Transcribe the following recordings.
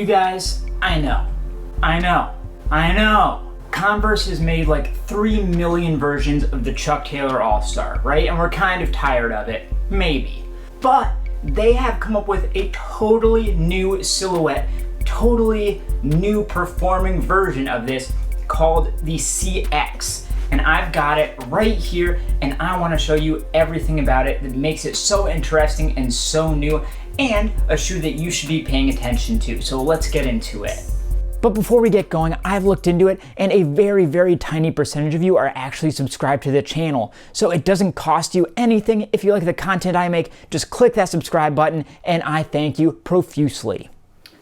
You guys, I know. Converse has made like 3 million versions of the Chuck Taylor All-Star, right? And we're kind of tired of it, maybe. But they have come up with a totally new silhouette, totally new performing version of this called the CX. And I've got it right here, and I want to show you everything about it that makes it so interesting and so new, and a shoe that you should be paying attention to. So let's get into it. But before we get going, I've looked into it, and a very, very tiny percentage of you are actually subscribed to the channel. So it doesn't cost you anything. If you like the content I make, just click that subscribe button, and I thank you profusely.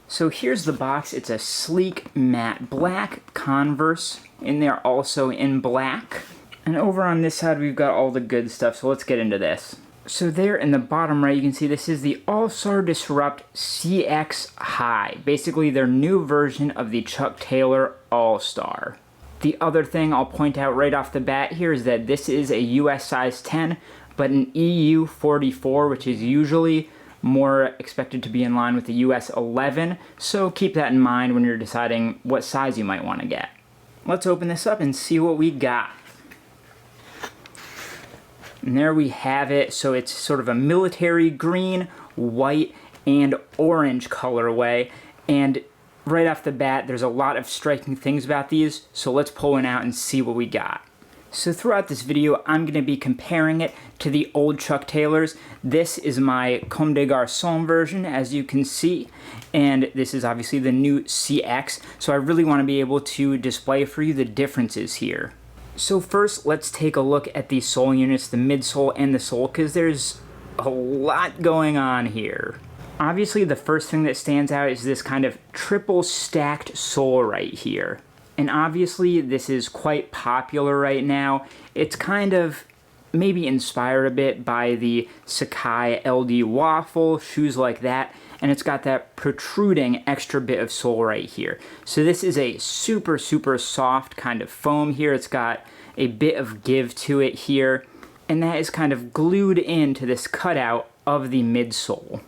So here's the box. It's a sleek matte black Converse in there, also in black. And over on this side, we've got all the good stuff, so let's get into this. So there in the bottom right, you can see this is the All-Star Disrupt CX High. Basically their new version of the Chuck Taylor All-Star. The other thing I'll point out right off the bat here is that this is a US size 10, but an EU 44, which is usually more expected to be in line with the US 11. So keep that in mind when you're deciding what size you might want to get. Let's open this up and see what we got. And there we have it. So it's sort of a military green, white, and orange colorway. And right off the bat, there's a lot of striking things about these. So let's pull one out and see what we got. So throughout this video, I'm going to be comparing it to the old Chuck Taylors. This is my Comme des Garçons version, as you can see. And this is obviously the new CX. So I really want to be able to display for you the differences here. So first, let's take a look at the sole units, the midsole and the sole, because there's a lot going on here. Obviously, the first thing that stands out is this kind of triple stacked sole right here. And obviously, this is quite popular right now. It's kind of maybe inspired a bit by the Sakai LD Waffle, shoes like that. And it's got that protruding extra bit of sole right here. So this is a super, super soft kind of foam here. It's got a bit of give to it here. And that is kind of glued into this cutout of the midsole.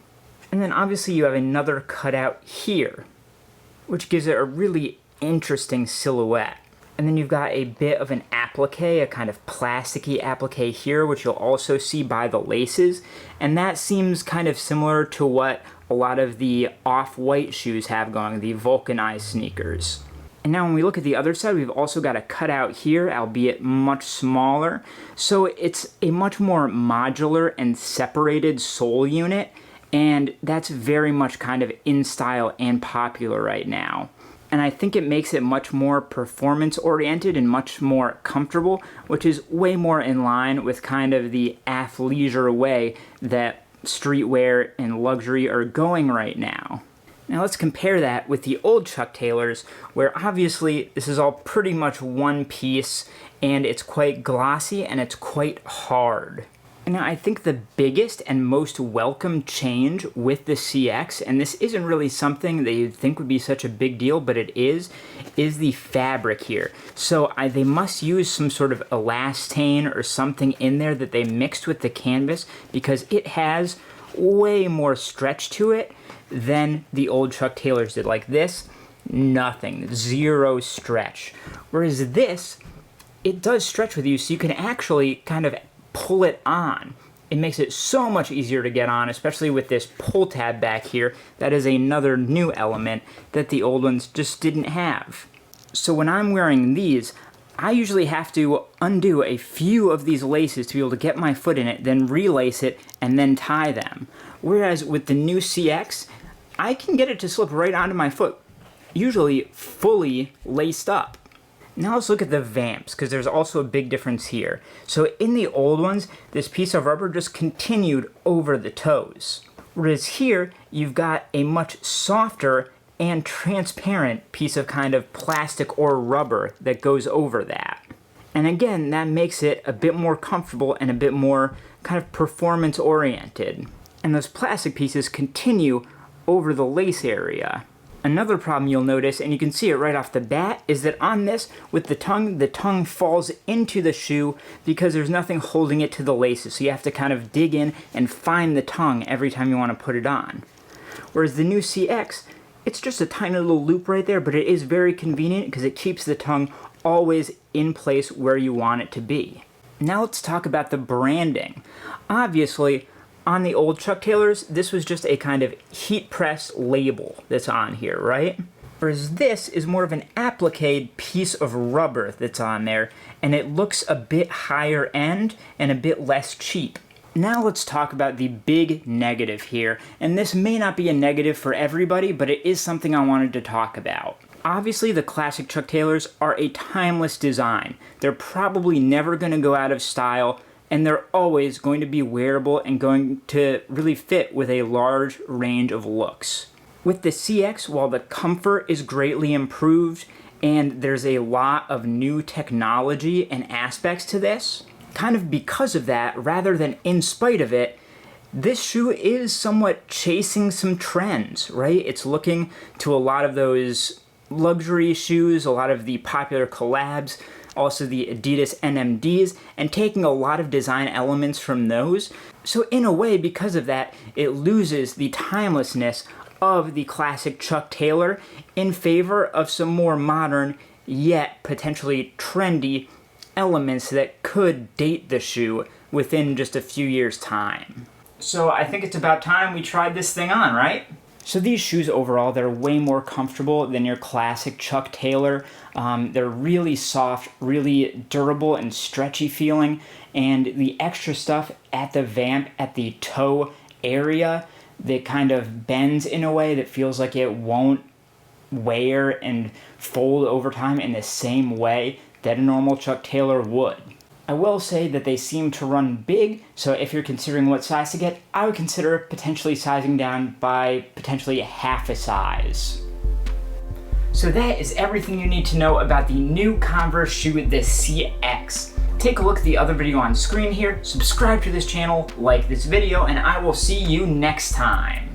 And then obviously you have another cutout here, which gives it a really interesting silhouette. And then you've got a bit of an applique, a kind of plasticky applique here, which you'll also see by the laces. And that seems kind of similar to what a lot of the off-white shoes have going, the vulcanized sneakers. And now when we look at the other side, we've also got a cutout here, albeit much smaller. So it's a much more modular and separated sole unit, and that's very much kind of in style and popular right now. And I think it makes it much more performance-oriented and much more comfortable, which is way more in line with kind of the athleisure way that streetwear and luxury are going right now. Now let's compare that with the old Chuck Taylors, where obviously this is all pretty much one piece, and it's quite glossy and it's quite hard. Now, I think the biggest and most welcome change with the CX, and this isn't really something that you'd think would be such a big deal, but it is the fabric here. So they must use some sort of elastane or something in there that they mixed with the canvas, because it has way more stretch to it than the old Chuck Taylors did. Like this, nothing, zero stretch. Whereas this, it does stretch with you, so you can actually kind of pull it on. It makes it so much easier to get on, especially with this pull tab back here. That is another new element that the old ones just didn't have. So when I'm wearing these, I usually have to undo a few of these laces to be able to get my foot in it, then relace it, and then tie them. Whereas with the new CX, I can get it to slip right onto my foot, usually fully laced up. Now let's look at the Vamps, because there's also a big difference here. So in the old ones, this piece of rubber just continued over the toes. Whereas here, you've got a much softer and transparent piece of kind of plastic or rubber that goes over that. And again, that makes it a bit more comfortable and a bit more kind of performance oriented. And those plastic pieces continue over the lace area. Another problem you'll notice, and you can see it right off the bat, is that on this, with the tongue falls into the shoe because there's nothing holding it to the laces. So you have to kind of dig in and find the tongue every time you want to put it on. Whereas the new CX, It's just a tiny little loop right there, but it is very convenient because it keeps the tongue always in place where you want it to be. Now let's talk about the branding. Obviously, on the old Chuck Taylors, this was just a kind of heat press label that's on here, right? Whereas this is more of an appliqued piece of rubber that's on there, and it looks a bit higher end and a bit less cheap. Now let's talk about the big negative here, and this may not be a negative for everybody, but it is something I wanted to talk about. Obviously, the classic Chuck Taylors are a timeless design. They're probably never going to go out of style, and they're always going to be wearable and going to really fit with a large range of looks. With the CX, while the comfort is greatly improved and there's a lot of new technology and aspects to this, kind of because of that, rather than in spite of it, this shoe is somewhat chasing some trends, right? It's looking to a lot of those luxury shoes, a lot of the popular collabs, also the Adidas NMDs, and taking a lot of design elements from those. So in a way, because of that, it loses the timelessness of the classic Chuck Taylor in favor of some more modern, yet potentially trendy elements that could date the shoe within just a few years' time. So I think it's about time we tried this thing on, right? So these shoes overall, they're way more comfortable than your classic Chuck Taylor. They're really soft, really durable and stretchy feeling, and the extra stuff at the Vamp, at the toe area, that kind of bends in a way that feels like it won't wear and fold over time in the same way that a normal Chuck Taylor would. I will say that they seem to run big, so if you're considering what size to get, I would consider potentially sizing down by potentially half a size. So that is everything you need to know about the new Converse shoe, the CX. Take a look at the other video on screen here, subscribe to this channel, like this video, and I will see you next time.